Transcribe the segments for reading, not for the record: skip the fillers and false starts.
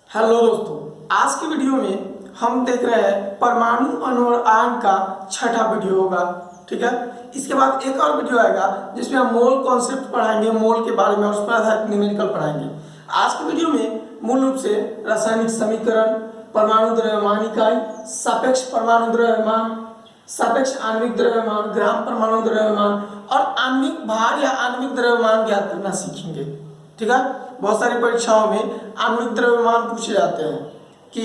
Hello दोस्तों, आज की वीडियो में हम देख रहे हैं परमाणु अणु और आयन का छठा वीडियो होगा। ठीक है, इसके बाद एक और वीडियो आएगा जिसमें हम मोल कॉन्सेप्ट पढ़ाएंगे, मोल के बारे में, और उस पर आधारित न्यूमेरिकल पढ़ाएंगे। आज की वीडियो में मूल रूप से रासायनिक समीकरण, परमाणु द्रव्यमान इकाई, सापेक्ष परमाणु द्रव्यमान, सापेक्ष आणविक द्रव्यमान, ग्राम परमाणु द्रव्यमान और आणविक भार या आणविक द्रव्यमान ज्ञात करना सीखेंगे। ठीक है, बहुत सारी परीक्षाओं में आणविक द्रव्यमान पूछे जाते हैं कि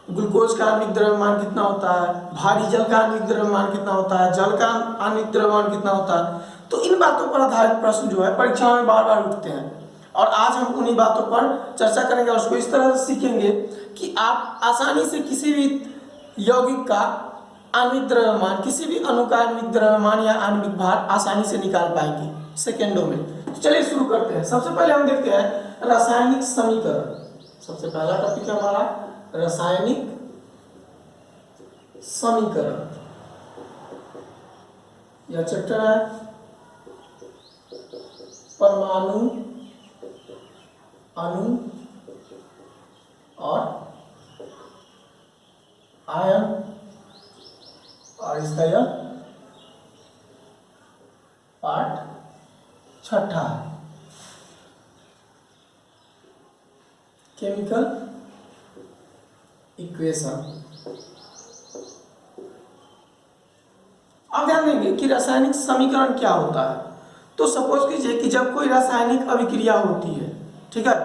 ग्लूकोज का आणविक द्रव्यमान कितना होता है, भारी जल का आणविक द्रव्यमान कितना होता है, जल का आणविक द्रव्यमान कितना होता है। तो इन बातों पर आधारित प्रश्न जो है परीक्षाओं में बार बार उठते हैं और आज हम उन्हीं बातों पर चर्चा करेंगे और उसको इस तरह से सीखेंगे कि आप आसानी से किसी भी यौगिक का आणविक द्रव्यमान, किसी भी अणु का आणविक द्रव्यमान या आणविक भार आसानी से निकाल पाएंगे सेकेंडों में। तो चलिए शुरू करते हैं। सबसे पहले हम देखते हैं रासायनिक समीकरण। सबसे पहला टॉपिक है हमारा रासायनिक समीकरण। यह चैप्टर है परमाणु, अणु और आयन, और इसका यह पार्ट छठा है, केमिकल इक्वेशन। अब ध्यान देंगे कि रासायनिक समीकरण क्या होता है। तो सपोज कीजिए कि जब कोई रासायनिक अभिक्रिया होती है, ठीक है,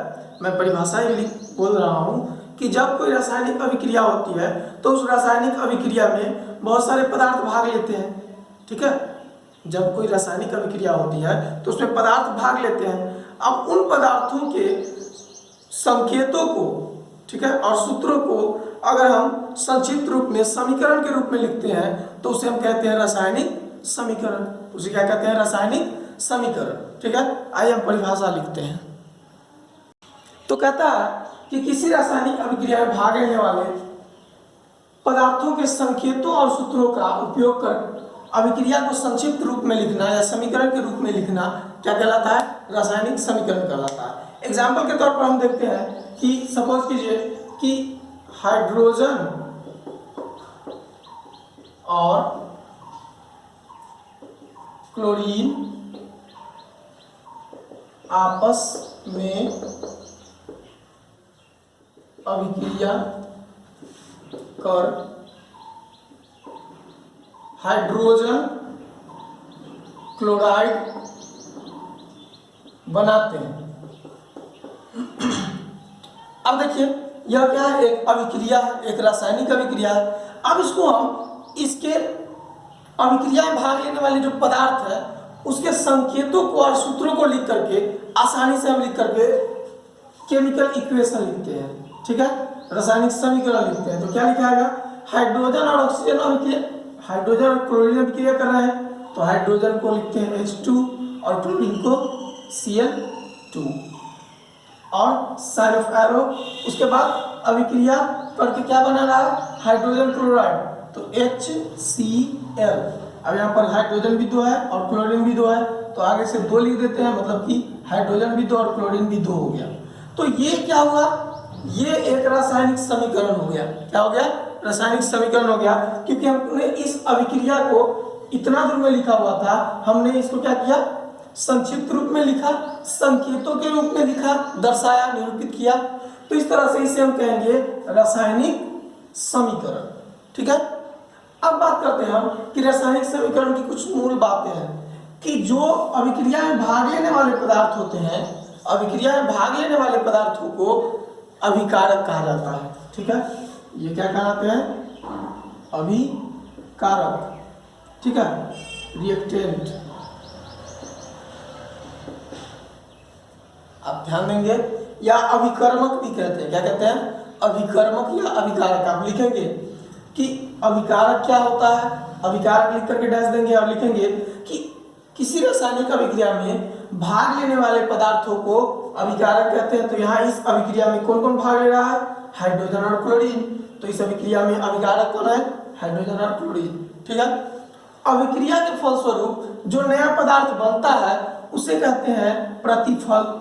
मैं परिभाषा ही बोल रहा हूं कि जब कोई रासायनिक अभिक्रिया होती है तो उस रासायनिक अभिक्रिया में बहुत सारे पदार्थ भाग लेते हैं। ठीक है, जब कोई रासायनिक अभिक्रिया होती है तो उसमें पदार्थ भाग लेते हैं। अब उन पदार्थों के संकेतों को, ठीक है, और सूत्रों को अगर हम संक्षिप्त रूप में समीकरण के रूप में लिखते हैं तो उसे हम कहते हैं रासायनिक समीकरण। उसे क्या कहते हैं? रासायनिक समीकरण। ठीक है, आइए हम परिभाषा लिखते हैं। तो कहता है कि किसी रासायनिक अभिक्रिया में भाग लेने वाले पदार्थों के संकेतों और सूत्रों का उपयोग कर अभिक्रिया को संक्षिप्त रूप में लिखना या समीकरण के रूप में लिखना क्या कहलाता है? रासायनिक समीकरण कहलाता है। एग्जाम्पल के तौर पर हम देखते हैं कि सपोज कीजिए कि हाइड्रोजन और क्लोरीन आपस में अभिक्रिया कर हाइड्रोजन क्लोराइड बनाते हैं। अब देखिए यह क्या है? एक अभिक्रिया है, एक रासायनिक अभिक्रिया है। अब इसको हम इसके अभिक्रिया में भाग लेने वाले जो पदार्थ है उसके संकेतों को और सूत्रों को लिख करके आसानी से हम लिख करके केमिकल इक्वेशन लिखते हैं। ठीक है, रासायनिक समीकरण लिखते हैं। तो क्या लिखा जाएगा? हाइड्रोजन और ऑक्सीजन अभिक्रिया, हाइड्रोजन और क्लोरीन अभिक्रिया कर रहे हैं तो हाइड्रोजन को लिखते हैं H2 और क्लोरीन को Cl2 और साइन ऑफ एरो। उसके बाद अभिक्रिया करके क्या बना रहा है? हाइड्रोजन क्लोराइड, तो HCl। अब यहाँ पर हाइड्रोजन भी दो है और क्लोरीन भी दो है तो आगे से दो लिख देते हैं, मतलब कि हाइड्रोजन भी दो और क्लोरीन भी दो हो गया। तो ये क्या हुआ? ये एक रासायनिक समीकरण हो गया। क्या हो गया? रासायनिक समीकरण हो गया, क्योंकि हमने इस अभिक्रिया को इतना दूर में लिखा हुआ था, हमने इसको क्या किया? संक्षिप्त रूप में लिखा, संकेतों के रूप में लिखा, दर्शाया, निरूपित किया। तो इस तरह से इसे हम कहेंगे रासायनिक समीकरण। ठीक है, अब बात करते हैं हम कि रासायनिक समीकरण की कुछ मूल बातें हैं कि जो अभिक्रिया में भाग लेने वाले पदार्थ होते हैं, अभिक्रिया में भाग लेने वाले पदार्थों को अभिकारक कहा जाता है। ठीक है, ये क्या कहलाते हैं? अभिकारक। ठीक है, रिएक्टेंट। आप ध्यान देंगे, या अभिकर्मक भी कहते हैं। क्या कहते हैं? अभिकर्मक या अभिकारक। आप लिखेंगे कि अभिकारक क्या होता है, अभिकारक लिख करके डैश देंगे और लिखेंगे कि किसी रासायनिक अभिक्रिया में भाग लेने वाले पदार्थों को अभिकारक कहते हैं। तो यहाँ इस अभिक्रिया में कौन कौन भाग ले रहा है? हाइड्रोजन और क्लोरीन। तो इस अभिक्रिया में अभिकारक कौन है? हाइड्रोजन और क्लोरीन। ठीक है, अभिक्रिया के फलस्वरूप जो नया पदार्थ बनता है उसे कहते हैं प्रतिफल।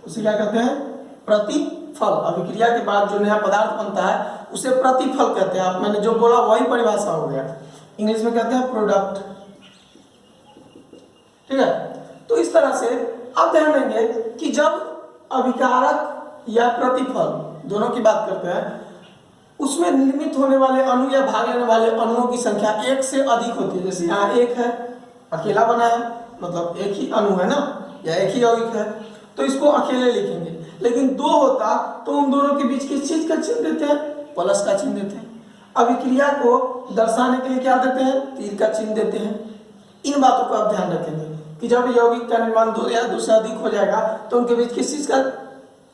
उसे क्या कहते हैं? प्रतिफल। अभिक्रिया के बाद जो नया पदार्थ बनता है उसे प्रतिफल कहते हैं। आप मैंने जो बोला वही परिभाषा हो गया। इंग्लिश में कहते हैं प्रोडक्ट। ठीक है, तो इस तरह से आप ध्यान देंगे कि जब अभिकारक या प्रतिफल दोनों की बात करते हैं उसमें निर्मित होने वाले अणु या भाग लेने वाले अणुओं की संख्या एक से अधिक होती है। जैसे यहाँ एक है, अकेला बना है, मतलब एक ही अणु है ना, या एक ही यौगिक है, तो इसको अकेले लिखेंगे। लेकिन दो होता तो उन दोनों के बीच किस चीज का चिन्ह देते हैं? प्लस का चिन्ह देते हैं। अभिक्रिया को दर्शाने के लिए क्या देते हैं? तीर का चिन्ह देते हैं। इन बातों को आप ध्यान रखेंगे कि जब यौगिक का निर्माण दो या दो से अधिक हो जाएगा तो उनके बीच किस चीज का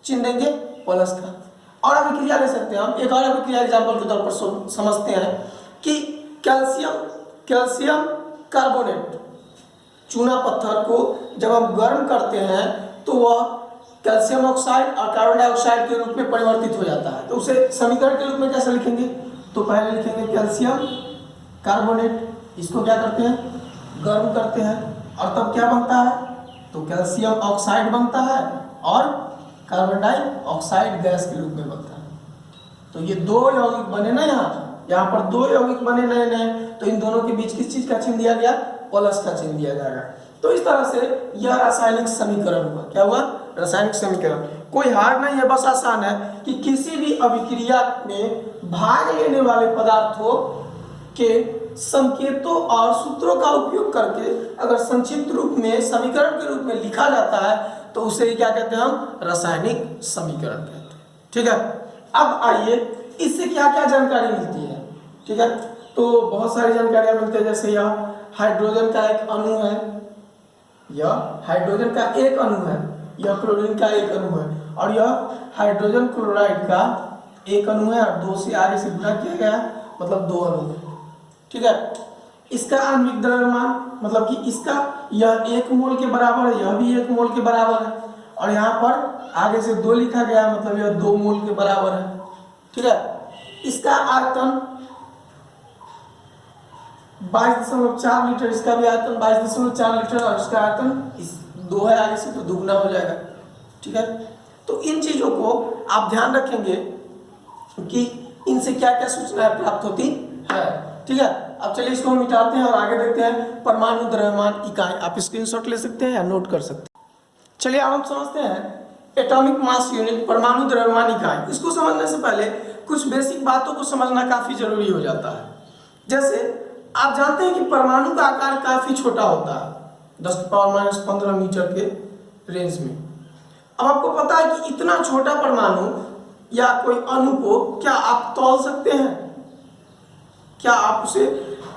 चिन्ह देंगे? प्लस का। और अभिक्रिया ले सकते हैं हम, एक और अभिक्रिया एग्जाम्पल के तौर पर समझते हैं कि कैल्शियम कार्बोनेट, चूना पत्थर को जब हम गर्म करते हैं तो वह कैल्शियम ऑक्साइड और कार्बन डाइऑक्साइड के रूप में परिवर्तित हो जाता है। तो उसे समीकरण के रूप में कैसे लिखेंगे? तो पहले लिखेंगे कैल्शियम कार्बोनेट, इसको क्या करते हैं? गर्म करते हैं, और तब क्या बनता है? तो कैल्शियम ऑक्साइड बनता है और कार्बन डाइऑक्साइड गैस के रूप में बनता है। तो ये दो यौगिक बने ना, यहाँ पर दो यौगिक बने नए नए, तो इन दोनों के बीच किस चीज का चिन्ह दिया गया? प्लस का चिन्ह दिया जाएगा। तो इस तरह से यह रासायनिक समीकरण हुआ। क्या हुआ? रासायनिक समीकरण। कोई हार्ड नहीं है, बस आसान है कि किसी भी अभिक्रिया में भाग लेने वाले पदार्थों के संकेतों और सूत्रों का उपयोग करके अगर संक्षिप्त रूप में समीकरण के रूप में लिखा जाता है तो उसे क्या कहते हैं? हम रासायनिक समीकरण कहते हैं। ठीक है, अब आइए इससे क्या क्या जानकारी मिलती है। ठीक है, तो बहुत सारी जानकारियां मिलती है। जैसे यह हाइड्रोजन का एक अणु है, यह हाइड्रोजन का एक अणु है, यह क्लोरीन का एक अणु है, और यह हाइड्रोजन क्लोराइड का एक अणु है और दो से आगे से गुणा किया गया, मतलब दो अणु है। ठीक है, इसका आणविक द्रव्यमान मतलब कि इसका यह 1 मोल के बराबर है, यह भी 1 मोल के बराबर है, और यहाँ पर आगे से 2 लिखा गया है, मतलब यह 2 मोल के बराबर है। ठीक है, इसका आयतन 22.4 लीटर, इसका भी आयतन 22.4 लीटर, और इसका आयतन 2 है आगे से तो दुगना हो जाएगा। ठीक है, तो इन चीजों को आप ध्यान रखेंगे कि इनसे क्या क्या सूचनाएं प्राप्त होती है। ठीक है, अब चलिए इसको हम मिटाते हैं और आगे देखते हैं परमाणु द्रव्यमान इकाई। आप स्क्रीनशॉट ले सकते हैं या नोट कर सकते हैं। चलिए अब हम समझते हैं एटॉमिक मास यूनिट, परमाणु द्रव्यमान इकाई। इसको समझने से पहले कुछ बेसिक बातों को समझना काफी जरूरी हो जाता है। जैसे आप जानते हैं कि परमाणु का आकार काफी छोटा होता है, 10⁻⁻15 मीटर के रेंज में। अब आपको पता है कि इतना छोटा परमाणु या कोई अणु को क्या आप तौल सकते हैं? क्या आप उसे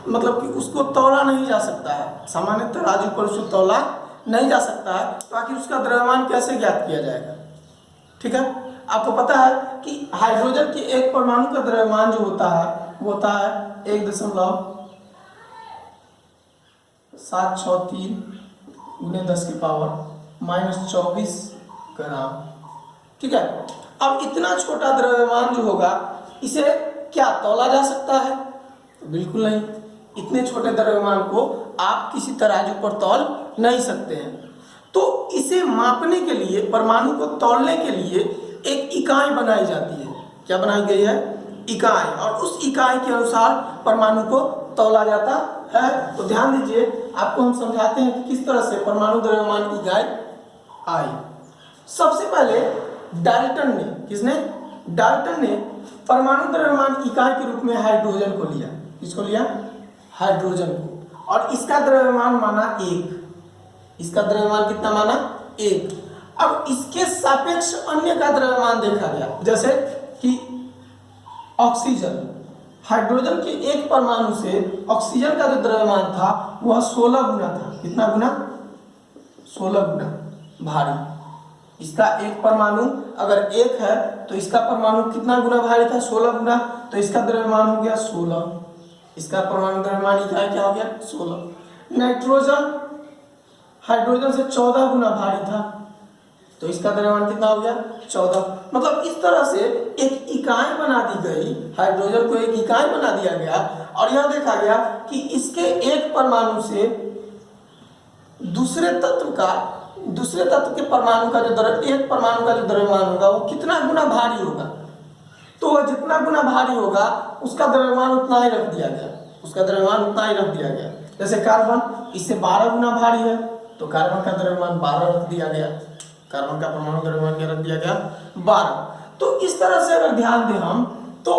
मतलब कि उसको तौला नहीं जा सकता है, सामान्य तराजू पर उसे तौला नहीं जा सकता है, तो आखिर उसका द्रव्यमान कैसे ज्ञात किया जाएगा? ठीक है, आपको पता है कि हाइड्रोजन के एक परमाणु का द्रव्यमान जो होता है वो होता है 1.763 × 10⁻⁻24 ग्राम। ठीक है, अब इतना छोटा द्रव्यमान जो होगा इसे क्या तौला जा सकता है? बिल्कुल नहीं। इतने छोटे द्रव्यमान को आप किसी तराजू पर तौल नहीं सकते हैं। तो इसे मापने के लिए, परमाणु को तौलने के लिए एक इकाई बनाई जाती है। क्या बनाई गई है? इकाई, और उस इकाई के अनुसार परमाणु को तौला जाता है। तो ध्यान दीजिए, आपको हम समझाते हैं कि किस तरह से परमाणु द्रव्यमान की इकाई आई। सबसे पहले डाल्टन ने, किसने? डाल्टन ने परमाणु द्रव्यमान इकाई के रूप में हाइड्रोजन को लिया। किसको लिया? हाइड्रोजन को, और इसका द्रव्यमान माना 1। इसका द्रव्यमान कितना माना? 1। अब इसके सापेक्ष अन्य का द्रव्यमान देखा गया, जैसे कि ऑक्सीजन। हाइड्रोजन के एक परमाणु से ऑक्सीजन का जो द्रव्यमान था वह 16 गुना था। कितना गुना? 16 गुना भारी। इसका एक परमाणु अगर 1 है तो इसका परमाणु कितना गुना भारी था? 16 गुना। तो इसका द्रव्यमान हो गया 16। इसका परमाणु द्रव्यमान इकाई क्या हो गया? 16। नाइट्रोजन हाइड्रोजन से 14 गुना भारी था, तो इसका द्रव्यमान कितना हो गया? 14। मतलब इस तरह से एक इकाई बना दी गई, हाइड्रोजन को एक इकाई बना दिया गया, और यह देखा गया कि इसके एक परमाणु से दूसरे तत्व का दूसरे तत्व के परमाणु का जो एक परमाणु का जो द्रव्यमान होगा वो कितना गुना भारी होगा, तो वह जितना गुना भारी होगा उसका द्रव्यमान उतना ही रख दिया गया, उसका द्रव्यमान उतना ही रख दिया गया। जैसे कार्बन इससे 12 गुना भारी है तो कार्बन का द्रव्यमान 12 रख दिया गया, कार्बन का परमाणु द्रव्यमान क्या रख दिया गया 12। तो इस तरह से अगर ध्यान दें हम तो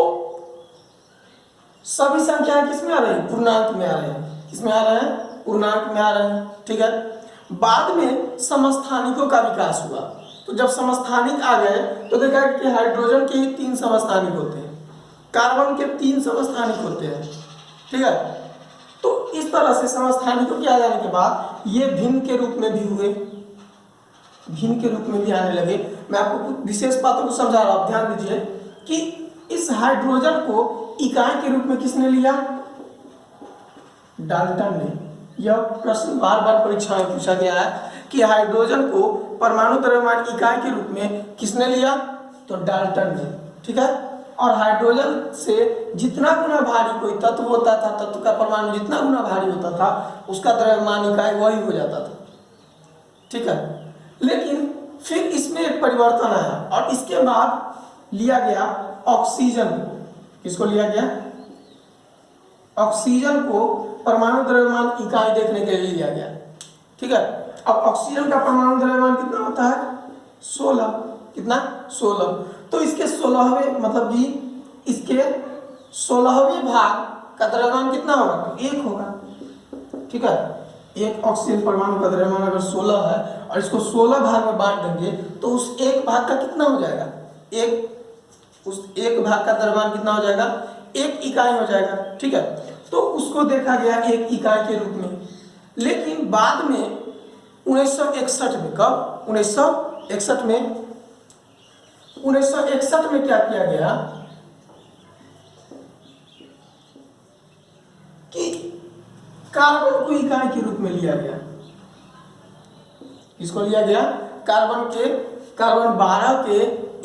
सभी संख्याएं किसमें आ रही है, पूर्णांक में आ रहे हैं, किसमें आ रहे हैं, पूर्णांक में आ रहे हैं। ठीक है, बाद में समस्थानिकों का विकास हुआ, तो जब समस्थानिक आ गए तो देखा कि हाइड्रोजन के ही 3 समस्थानिक होते हैं, कार्बन के 3 समस्थानिक होते हैं। ठीक है, तो इस तरह से समस्थानिकों के आ जाने के बाद ये भिन्न के रूप में भी हुए, भिन्न के रूप में भी आने लगे। मैं आपको कुछ विशेष बातों को समझा रहा हूं, ध्यान दीजिए कि इस हाइड्रोजन को इकाई के रूप में किसने लिया, डाल्टन ने। यह प्रश्न बार बार परीक्षा में पूछा गया है कि हाइड्रोजन को परमाणु द्रव्यमान इकाई के रूप में किसने लिया, तो डाल्टन ने। ठीक है, और हाइड्रोजन से जितना गुना भारी कोई तत्व होता था, तत्व का परमाणु जितना गुना भारी होता था उसका द्रव्यमान इकाई वही हो जाता था। ठीक है, लेकिन फिर इसमें एक परिवर्तन आया और इसके बाद लिया गया ऑक्सीजन को, किसको लिया गया, ऑक्सीजन को परमाणु द्रव्यमान इकाई देखने के लिए लिया गया। ठीक है, अब ऑक्सीजन का परमाणु द्रव्यमान कितना होता है 16, कितना 16, तो इसके 16वें मतलब कि इसके 16वें भाग का द्रव्यमान कितना होगा, 1 होगा। ठीक है, एक ऑक्सीजन परमाणु का द्रव्यमान अगर 16 है और इसको 16 भाग में बांट देंगे तो उस एक भाग का कितना हो जाएगा, उस एक भाग का द्रव्यमान कितना हो जाएगा, 1 इकाई हो जाएगा। ठीक है, तो उसको देखा गया 1 इकाई के रूप में। लेकिन बाद में 1961 में, कब 1961 में, 1961 में क्या किया गया कि कार्बन को इकाई के रूप में लिया गया। इसको लिया गया कार्बन 12 के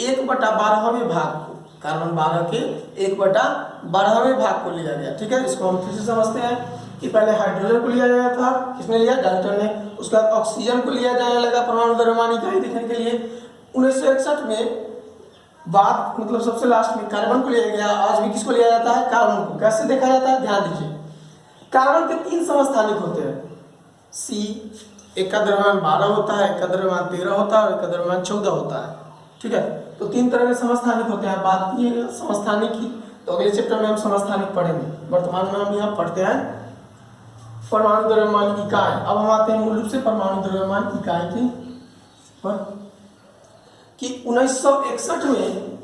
1/12वें भाग को, कार्बन 12 के 1/12वें भाग को लिया गया। ठीक है, इसको हम फिर से समझते हैं कि पहले हाइड्रोजन को लिया गया था, किसने लिया, डाल्टन ने। उसका ऑक्सीजन को लिया जाने लगा परमाणु द्रव्यमान इकाई देखने के लिए। 1961 में बाद मतलब सबसे लास्ट में कार्बन को लिया गया। आज भी किसको लिया जाता है, कार्बन को। कैसे देखा जाता है, ध्यान दीजिए, कार्बन के 3 समस्थानिक होते हैं, सी, एक का द्रव्यमान 12 होता है, एक का द्रव्यमान 13 होता है और एक का द्रव्यमान 14 होता है। ठीक है, तो 3 तरह के समस्थानिक होते हैं। बात की समस्थानिक की तो अगले चैप्टर में हम समस्थानिक पढ़ेंगे। वर्तमान में हम यहाँ पढ़ते हैं परमाणु द्रव्यमान इकाई। अब हम आते हैं मूल रूप से परमाणु द्रव्यमान इकाई के पर कि 1961 में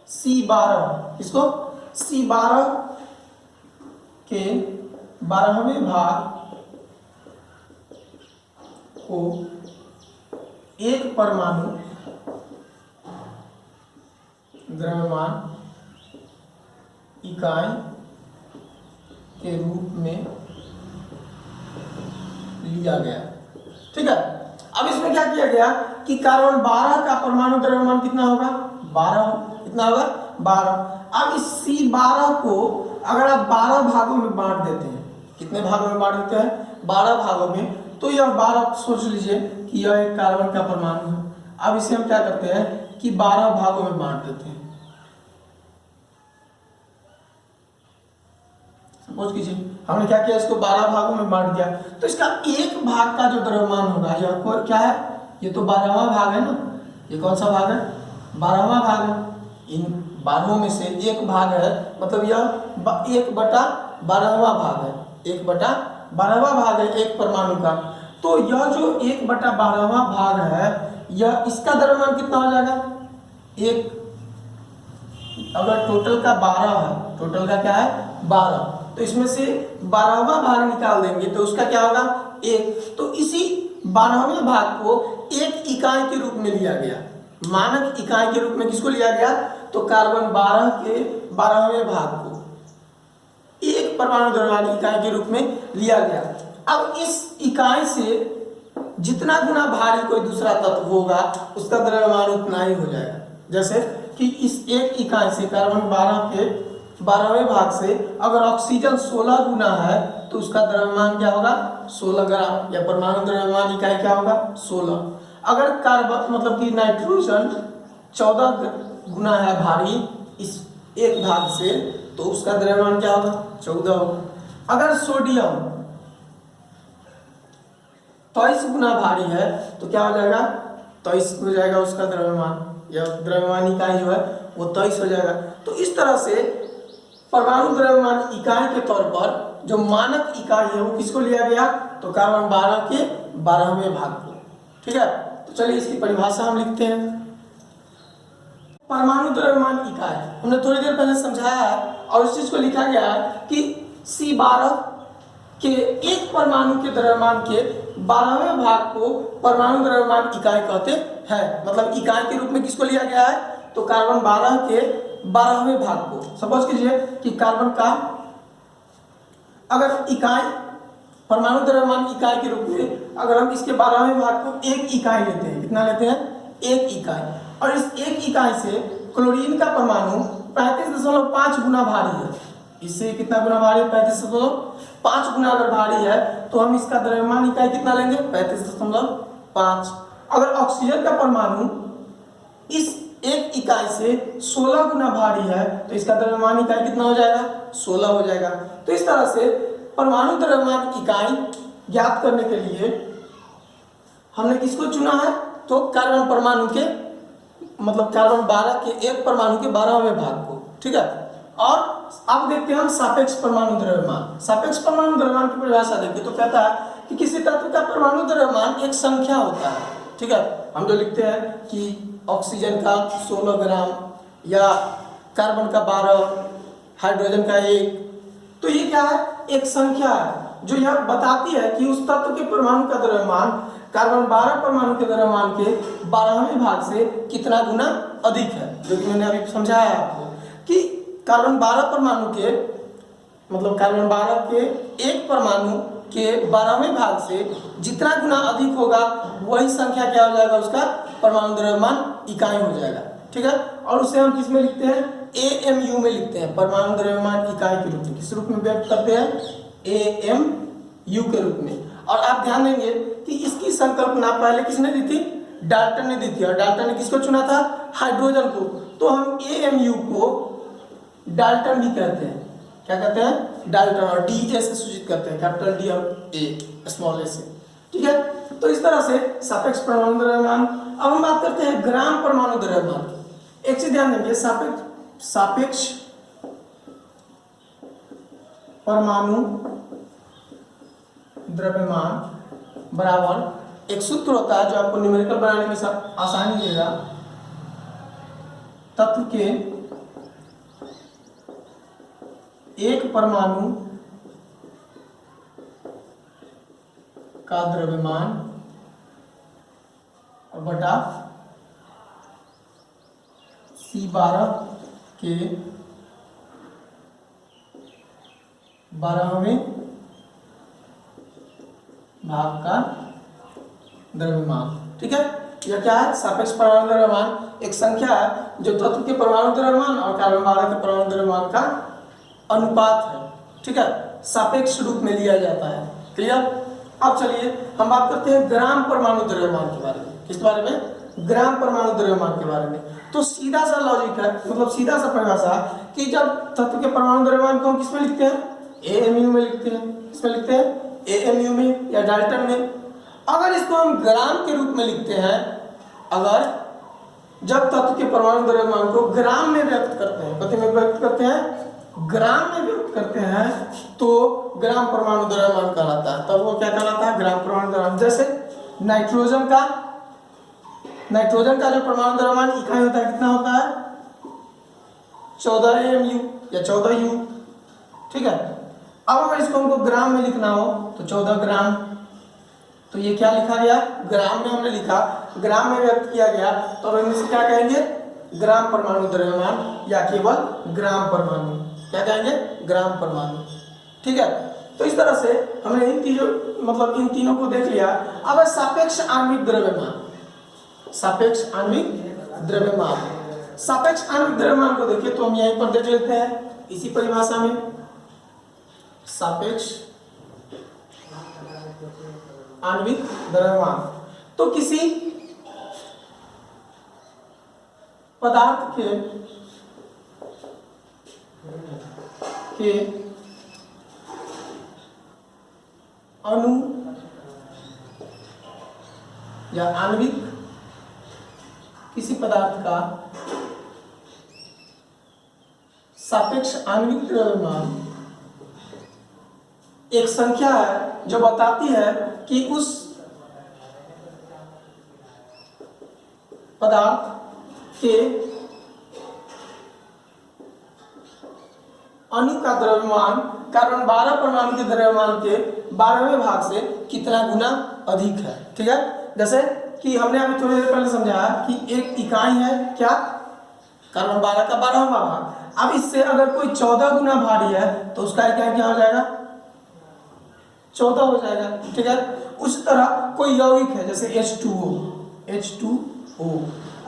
C12, इसको C12 के 12वें भाग को एक परमाणु द्रव्यमान इकाई के रूप में लिया गया। ठीक है, अब इसमें क्या किया गया कि कार्बन 12 का परमाणु द्रव्यमान कितना होगा, 12, कितना होगा 12। अब इस C12 को अगर आप 12 भागों में बांट देते हैं, कितने भागों में बांट देते हैं, 12 भागों में, तो यह 12 सोच लीजिए कि यह एक कार्बन का परमाणु है। अब इसे हम क्या करते हैं कि 12 भागों में बांट देते हैं। सपोज कीजिए हमने क्या किया, इसको 12 भागों में बांट दिया, तो इसका एक भाग का जो द्रव्यमान होगा यह क्या है, ये तो 12वां भाग है ना। ये कौन सा भाग है, 12वां भाग है। इन 12 में से एक भाग है, मतलब यह 1/12वां भाग है, 1/12वां भाग है एक परमाणु का। तो यह जो 1/12वां भाग है, यह इसका द्रव्यमान कितना हो जाएगा, एक, अगर टोटल का 12 है, टोटल का क्या है 12, तो इसमें से 12वां भाग निकाल देंगे तो उसका क्या होगा, 1। तो इसी 12वें भाग को एक इकाई के रूप में लिया गया, मानक इकाई के रूप में किसको लिया गया, तो कार्बन 12 के 12वें भाग को एक परमाणु द्रव्यमान इकाई के रूप में लिया गया। अब इस इकाई से जितना गुना भारी कोई दूसरा तत्व होगा उसका द्रव्यमान उतना ही हो जाएगा। जैसे कि इस एक इकाई से कार्बन 12 के 12वें भाग से अगर ऑक्सीजन 16 गुना है तो उसका द्रव्यमान क्या होगा 16 ग्राम, या परमाणु द्रव्यमान इकाई क्या होगा 16। अगर कार्बन मतलब कि नाइट्रोजन 14 गुना है भारी इस एक भाग से, तो उसका द्रव्यमान क्या होगा 14 होगा। अगर सोडियम 23 गुना भारी है तो क्या हो जाएगा 23 हो जाएगा उसका द्रव्यमान, या द्रव्यमान इकाई जो है वो 23 हो जाएगा। तो इस तरह से परमाणु द्रव्यमान इकाई के तौर पर जो मानक इकाई है वो किसको लिया गया, तो कार्बन 12 के 12वें भाग को। ठीक है, तो चलिए इसकी परिभाषा हम लिखते हैं। परमाणु द्रव्यमान इकाई हमने थोड़ी देर पहले समझाया है, और इस चीज को लिखा गया है कि C12 के एक परमाणु के द्रव्यमान के 12वें भाग को परमाणु द्रव्यमान इकाई कहते हैं। मतलब इकाई के रूप में किसको लिया गया है, तो कार्बन 12 के 12वें भाग को। सपोज कीजिए कि कार्बन का अगर इकाई परमाणु द्रव्यमान इकाई के रूप में अगर हम इसके 12वें भाग को एक इकाई लेते हैं, कितना लेते हैं एक इकाई, और इस एक इकाई से क्लोरीन का परमाणु 35.5 गुना भारी है। इससे कितना गुना भारी है 35.5 गुना अगर भारी है, तो हम इसका द्रव्यमान इकाई कितना लेंगे 35.5। अगर ऑक्सीजन का परमाणु इस एक इकाई से 16 गुना भारी है, तो इसका द्रव्यमान इकाई कितना हो जाएगा 16 हो जाएगा। तो इस तरह से परमाणु द्रव्यमान इकाई ज्ञात करने के लिए हमने किसको चुना है, तो कार्बन परमाणु के मतलब कार्बन 12 के एक परमाणु के 12वें भाग को। ठीक है, और अब देखते हैं हम सापेक्ष परमाणु द्रव्यमान। सापेक्ष परमाणु द्रव्यमान की परिभाषा देखिए तो कहता है कि किसी तत्व का परमाणु द्रव्यमान एक संख्या होता है। ठीक है, हम जो लिखते हैं कि ऑक्सीजन का 16 ग्राम या कार्बन का 12, हाइड्रोजन का 1, तो ये क्या है एक संख्या है जो यह बताती है कि उस तत्व के परमाणु का द्रव्यमान कार्बन 12 परमाणु के द्रव्यमान के 12वें भाग से कितना गुना अधिक है। जो कि मैंने अभी समझाया आपको कि कार्बन 12 परमाणु के मतलब कार्बन 12 के एक परमाणु के 12वें भाग से जितना गुना अधिक होगा वही संख्या क्या हो जाएगा उसका परमाणु द्रव्यमान इकाई हो जाएगा। ठीक है, और उसे हम किस में लिखते हैं AMU में लिखते हैं, परमाणु द्रव्यमान इकाई के रूप में। किस रूप में व्यक्त करते हैं AMU के रूप में। और आप ध्यान देंगे कि इसकी संकल्पना पहले किसने दी थी, डाल्टन ने दी थी, और डाल्टन ने किसको चुना था हाइड्रोजन को। तो हम AMU को डाल्टन भी कहते हैं, क्या कहते हैं डाल्टन, और DA से सूचित करते हैं, कैपिटल D और A स्मॉल a से। ठीक है, तो इस तरह से सापेक्ष परमाणु द्रव्यमान। अब हम बात करते हैं ग्राम परमाणु द्रव्यमान की। एक चीज ध्यान देंगे, सापेक्ष परमाणु द्रव्यमान बराबर एक सूत्र होता है जो आपको न्यूमेरिकल बनाने में सब आसानी देगा। तत्व के एक परमाणु का द्रव्यमान और बटा C12 के 12वें भाग का द्रव्यमान। ठीक है, यह क्या है सापेक्ष परमाणु द्रव्यमान एक संख्या है जो तत्व के परमाणु द्रव्यमान और कार्बन 12 के परमाणु द्रव्यमान का अनुपात है। ठीक है, सापेक्ष रूप में लिया जाता है। क्लियर। अब चलिए हम बात करते हैं ग्राम परमाणु द्रव्यमान के बारे में। किस बारे में, ग्राम परमाणु द्रव्यमान के बारे में। तो सीधा सा लॉजिक है, मतलब सीधा सा परिभाषा कि जब तत्व के परमाणु द्रव्यमान को हम किसमें लिखते हैं AMU में लिखते हैं। किसमें लिखते हैं AMU में या डाल्टन में। अगर इसको हम ग्राम के रूप में लिखते हैं, अगर जब तत्व के परमाणु द्रव्यमान को ग्राम में व्यक्त करते हैं, कथी में व्यक्त करते हैं ग्राम में व्यक्त करते हैं, तो ग्राम परमाणु द्रव्यमान कहलाता है। तब वो क्या कहलाता है ग्राम परमाणु द्रव्यमान। जैसे नाइट्रोजन का जो परमाणु द्रव्यमान इकाई होता है कितना होता है 14 AMU या 14 U। ठीक है, अब अगर इसको हमको ग्राम में लिखना हो तो 14 ग्राम। तो ये क्या लिखा गया ग्राम में हमने लिखा, ग्राम में व्यक्त किया गया, तो हम इसे क्या कहेंगे ग्राम परमाणु द्रव्यमान या केवल ग्राम परमाणु। क्या कहेंगे ग्राम परमाणु। ठीक है, तो इस तरह से हमने इन तीनों मतलब इन तीनों को देख लिया। अब सापेक्ष आणविक द्रव्यमान। सापेक्ष आणविक द्रव्यमान, सापेक्ष आणविक द्रव्यमान को देखिए तो हम यहीं पर देख लेते हैं इसी परिभाषा में। सापेक्ष आणविक द्रव्यमान। तो किसी पदार्थ के अणु या आणविक, किसी पदार्थ का सापेक्ष आणविक द्रव्यमान एक संख्या है जो बताती है कि उस पदार्थ के अणु का द्रव्यमान कार्बन 12 परमाणु के द्रव्यमान के 12वें भाग से कितना गुना अधिक है। ठीक है, जैसे कि हमने अभी थोड़ी देर पहले समझाया कि एक इकाई है क्या, कार्बन 12 का 12वां भाग। अब इससे अगर कोई 14 गुना भारी है तो उसका इकाई क्या हो जाएगा, 14 हो जाएगा। ठीक है, उस तरह कोई यौगिक है जैसे H2O,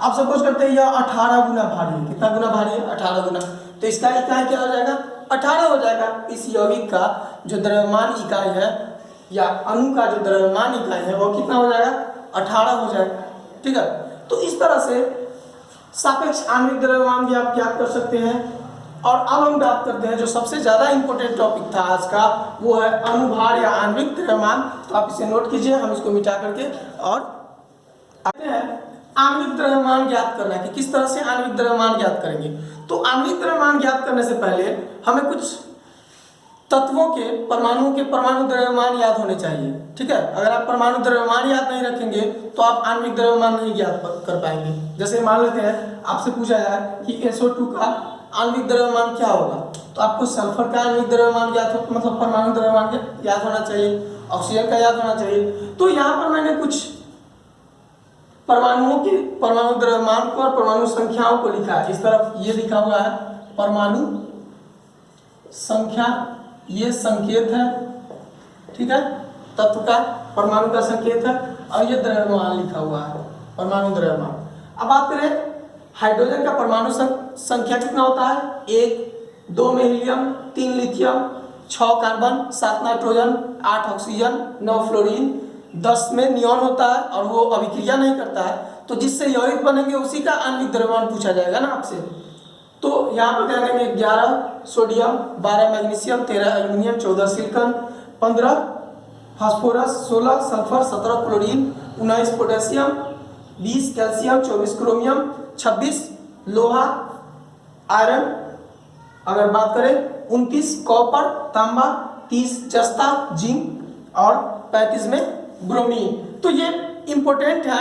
आप सपोज करते हैं यह 18 गुना भारी है। कितना गुना भारी है, 18 गुना, तो इसका इकाई क्या हो जाएगा, 18 हो जाएगा। इस यौगिक का जो द्रव्यमान इकाई है या अणु का जो द्रव्यमान इकाई है वो कितना हो जाएगा, 18 हो जाएगा। ठीक है, तो इस तरह से सापेक्ष आणविक द्रव्यमान भी आप ज्ञात कर सकते हैं। और अब हम बात करते हैं जो सबसे ज़्यादा इंपॉर्टेंट टॉपिक था आज का, वो है अणुभार या आणविक द्रव्यमान। तो आप इसे नोट कीजिए, हम इसको मिटा करके और आते हैं आणविक द्रव्यमान ज्ञात करना है कि किस तरह से आणविक द्रव्यमान ज्ञात करेंगे। तो आणविक द्रव्यमान ज्ञात करने से पहले हमें कुछ तत्वों के परमाणुओं के परमाणु द्रव्यमान याद होने चाहिए। ठीक है, अगर आप परमाणु द्रव्यमान याद नहीं रखेंगे तो आप आणविक द्रव्यमान नहीं ज्ञात कर पाएंगे। जैसे मान लेते हैं आपसे पूछा जाए कि SO2 का आणविक द्रव्यमान क्या होगा, तो आपको सल्फर का आणविक द्रव्यमान याद हो, मतलब परमाणु द्रव्यमान याद होना चाहिए, ऑक्सीजन का याद होना चाहिए। तो यहाँ पर मैंने कुछ परमाणुओं के परमाणु द्रव्यमान को और परमाणु संख्याओं को लिखा है। इस तरफ ये लिखा हुआ है परमाणु संख्या, ये संकेत है। ठीक है, तत्व का परमाणु का संकेत है, और ये द्रव्यमान लिखा हुआ है परमाणु द्रव्यमान। अब बात करें हाइड्रोजन का परमाणु संख्या कितना होता है, 1, 2 में helium, 3 lithium, 6 carbon, 7 nitrogen, 8 oxygen, 9 fluorine, 10 में नियॉन होता है और वो अभिक्रिया नहीं करता है। तो जिससे यौगिक बनेंगे उसी का आणविक द्रव्यमान पूछा जाएगा ना आपसे। तो यहाँ पर ध्यान देंगे 11 sodium, 12 magnesium, 13 aluminium, 14 silicon, 15 phosphorus, 16 sulphur, 17 chlorine, 19 potassium, 20 calcium, 24 chromium, 26 लोहा आयरन, अगर बात करें 29 कॉपर तांबा, 30 जस्ता जिंक और 35 में ब्रोमीन। तो ये इंपॉर्टेंट है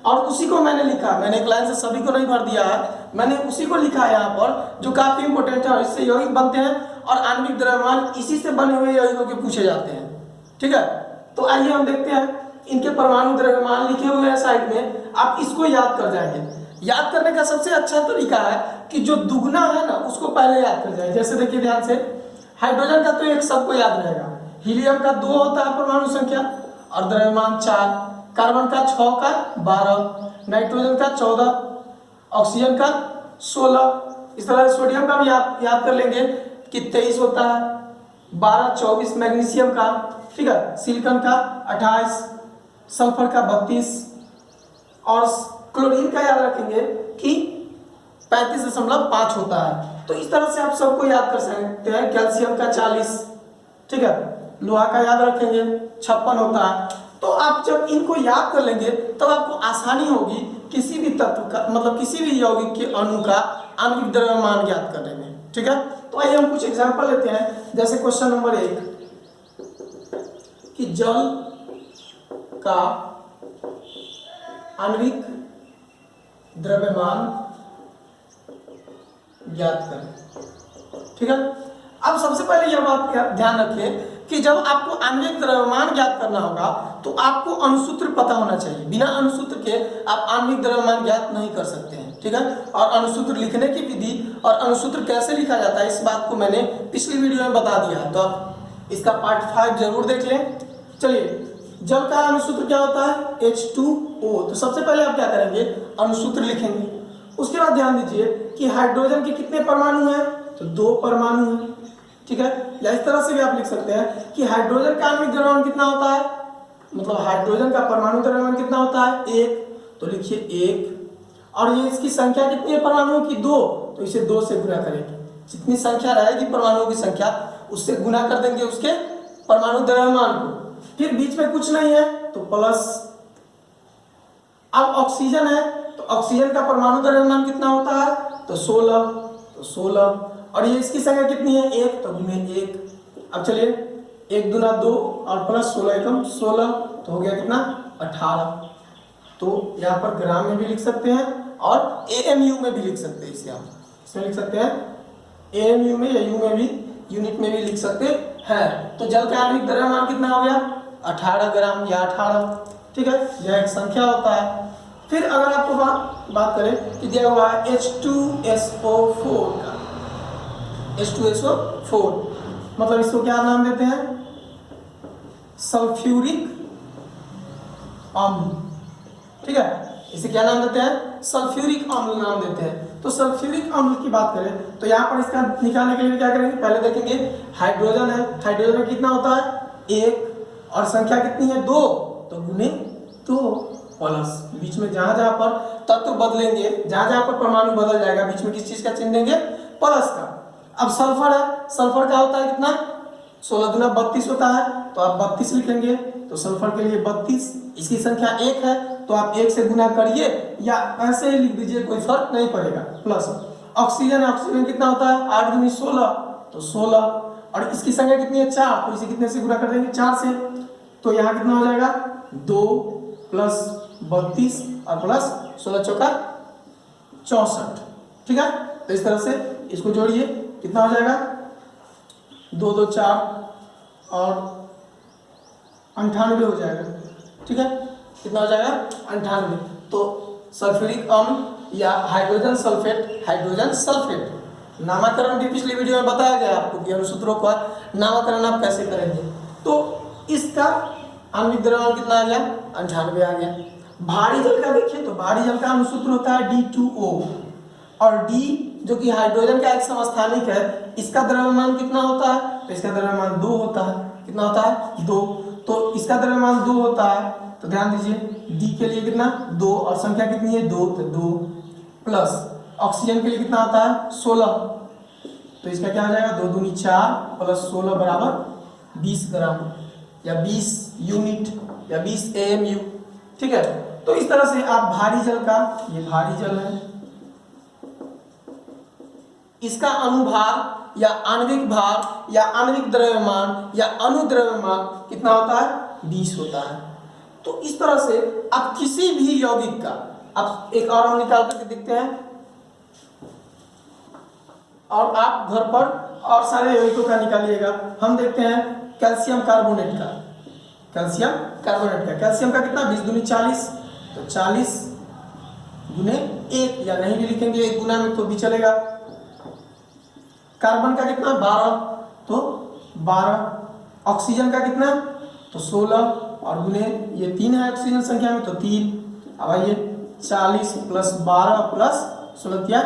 और उसी को मैंने लिखा, मैंने एक लाइन से सभी को नहीं भर दिया है, मैंने उसी को लिखा है यहाँ पर जो काफी इंपॉर्टेंट है और इससे यौगिक बनते हैं और आणविक द्रव्यमान इसी से बने हुए यौगिकों के पूछे जाते हैं। ठीक है, तो आइए हम देखते हैं इनके परमाणु द्रव्यमान लिखे हुए हैं साइड में, आप इसको याद कर जाएंगे। याद करने का सबसे अच्छा तरीका है कि जो दुगना है ना उसको पहले याद कर जाए। जैसे देखिए ध्यान से, हाइड्रोजन का तो एक सबको याद रहेगा, हीलियम का 2 होता है परमाणु संख्या और द्रव्यमान 4, कार्बन का 6 का 12, नाइट्रोजन का 14, ऑक्सीजन का 16। इस तरह सोडियम का भी याद कर लेंगे कि 23 होता है, 12, 24 मैग्नीशियम का, ठीक है, सिलिकॉन का 28, सल्फर का 32 और क्लोरीन का याद रखेंगे कि 35.5 होता है। तो इस तरह से आप सबको याद कर सकते हैं। कैल्शियम का 40, ठीक है, लोहा का याद रखेंगे 56 होता है। तो आप जब इनको याद कर लेंगे तब आपको आसानी होगी किसी भी तत्व का, मतलब किसी भी यौगिक के अणु का आणविक द्रव्यमान ज्ञात करने में। ठीक है, तो आइए हम कुछ एग्जांपल लेते हैं। जैसे क्वेश्चन नंबर 1 कि जल का आणविक द्रव्यमान ज्ञात करें। ठीक है, अब सबसे पहले यह बात ध्यान रखें कि जब आपको आणविक द्रव्यमान ज्ञात करना होगा तो आपको अणुसूत्र पता होना चाहिए। बिना अणुसूत्र के आप आणविक द्रव्यमान ज्ञात नहीं कर सकते हैं। ठीक है, और अणुसूत्र लिखने की विधि और अणुसूत्र कैसे लिखा जाता है इस बात को मैंने पिछली वीडियो में बता दिया है, तो आप इसका पार्ट 5 जरूर देख लें। चलिए, जल का अणुसूत्र क्या होता है, H2O। तो सबसे पहले आप क्या करेंगे, अणुसूत्र लिखेंगे। उसके बाद ध्यान दीजिए कि हाइड्रोजन के कितने परमाणु हैं, तो 2 परमाणु हैं। ठीक है, या इस तरह से भी आप लिख सकते हैं कि हाइड्रोजन का आणविक द्रव्यमान कितना होता है, मतलब हाइड्रोजन का परमाणु द्रव्यमान कितना होता है 1, तो लिखिए 1। और ये इसकी संख्या कितनी है परमाणुओं की 2, तो इसे 2 से गुणा करेंगे। जितनी संख्या रहेगी परमाणुओं की संख्या उससे गुणा कर देंगे उसके परमाणु द्रव्यमान को। फिर बीच में कुछ नहीं है तो प्लस। अब ऑक्सीजन है तो ऑक्सीजन का परमाणु द्रव्यमान कितना होता है तो 16, तो 16। और ये इसकी संख्या कितनी है 1, तो गुने 1। अब चलिए 1 दूना 2 और प्लस 16 एकम 16, तो हो गया कितना 18। तो यहाँ पर ग्राम में भी लिख सकते हैं और एएमयू में भी लिख सकते हैं। इसे हम इसमें लिख सकते हैं एएमयू में या यू में भी, यूनिट में भी लिख सकते हैं। तो जल का आणविक द्रव्यमान कितना हो गया 18 ग्राम या 18, ठीक है। यह एक संख्या होता है। फिर अगर आपको बात करें कि दिया हुआ है H2SO4 का, H2SO4 मतलब इसको क्या नाम देते हैं सल्फ्यूरिक अम्ल, ठीक है। इसे क्या नाम देते हैं सल्फ्यूरिक अम्ल नाम देते हैं। तो सल्फ्यूरिक अम्ल की बात करें तो यहाँ पर इसका निकालने के लिए क्या करेंगे, पहले देखेंगे हाइड्रोजन है, हाइड्रोजन में कितना होता है 1 और संख्या कितनी है 2, तो गुने 2 प्लस बीच में जहां जहां पर तत्व बदलेंगे, जहां जहां पर परमाणु बदल जाएगा बीच में किस चीज का चिन्ह देंगे प्लस का। अब सल्फर है, सल्फर का होता है कितना 16 दूना 32 होता है, तो आप 32 लिखेंगे। तो सल्फर के लिए 32, इसकी संख्या 1 है तो आप 1 से गुना करिए या ऐसे ही लिख दीजिए, कोई फर्क नहीं पड़ेगा। प्लस ऑक्सीजन है, ऑक्सीजन कितना होता है 8 दूनी 16, तो 16। और इसकी संख्या कितनी है 4, तो इसे कितने से गुना कर देंगे 4 से, तो यहाँ कितना हो जाएगा 2 प्लस 32 और प्लस 16 चौका 64, ठीक है। तो इस तरह से इसको जोड़िए, कितना हो जाएगा 2 2 4 और 98 हो जाएगा, ठीक है। कितना हो जाएगा 98। तो सल्फ्यूरिक अम्ल या हाइड्रोजन सल्फेट नामकरण भी पिछली वीडियो में बताया गया आपको कि अनुसूत्रों का नामकरण आप कैसे करेंगे। तो इसका आणविक द्रव्यमान कितना आ गया 98 आ गया। भारी जल का देखिए तो भारी जल का अनुसूत्र होता है D2O, और D जो कि हाइड्रोजन का एक समस्थानिक है, इसका द्रव्यमान कितना होता है तो इसका द्रव्यमान 2 होता है। कितना होता है 2, तो इसका द्रव्यमान 2 होता है। तो ध्यान दीजिए D के लिए कितना 2 और संख्या कितनी है 2, तो 2 प्लस ऑक्सीजन के लिए कितना आता है 16, तो इसका क्या हो जाएगा 2 दूनी 4 प्लस 16 बराबर 20 ग्राम या 20 यूनिट या 20 AMU, ठीक है। तो इस तरह से आप भारी जल का, ये भारी जल है, इसका अनुभार या आणविक भार या आणविक द्रव्यमान या अनुद्रव्यमान कितना होता है 20 होता है। तो इस तरह से आप किसी भी यौगिक का, आप एक और हम निकाल करके देखते हैं और आप घर पर और सारे यौगिकों का निकालिएगा। हम देखते हैं कैल्शियम कार्बोनेट का, कैल्शियम का कितना 20 दूनी 40, तो 40 गुने 1 या नहीं भी लिखेंगे 1 गुना में तो भी चलेगा। कार्बन का कितना 12, तो 12। ऑक्सीजन का कितना तो 16 और गुने ये 3 है ऑक्सीजन संख्या में तो 3। अब आइए 40 प्लस 12 प्लस 16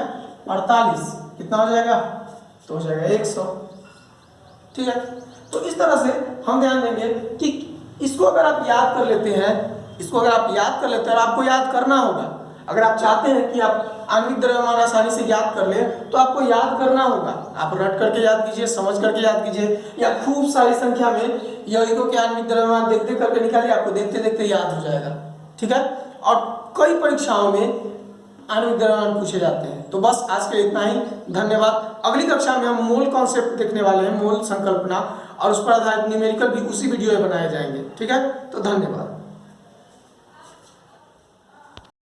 48 कितना हो जाएगा तो हो जाएगा 100, ठीक है। तो इस तरह से हम ध्यान देंगे कि इसको अगर आप याद कर लेते हैं, और आपको याद करना होगा, अगर आप चाहते हैं कि आप आणविक द्रव्यमान आसानी से याद कर ले तो आपको याद करना होगा। आप रट करके याद कीजिए, समझ करके याद कीजिए, या खूब सारी संख्या में यौगिकों के आणविक द्रव्यमान देखते करके निकालिए, आपको देखते देखते याद हो जाएगा, ठीक है। और कई परीक्षाओं में आणविक द्रव्यमान पूछे जाते हैं। तो बस आज के लिए इतना ही, धन्यवाद। अगली कक्षा में हम मोल कॉन्सेप्ट देखने वाले हैं, मोल संकल्पना, और उस पर आधारित न्यूमेरिकल भी उसी वीडियो में बनाए जाएंगे, ठीक है। तो धन्यवाद।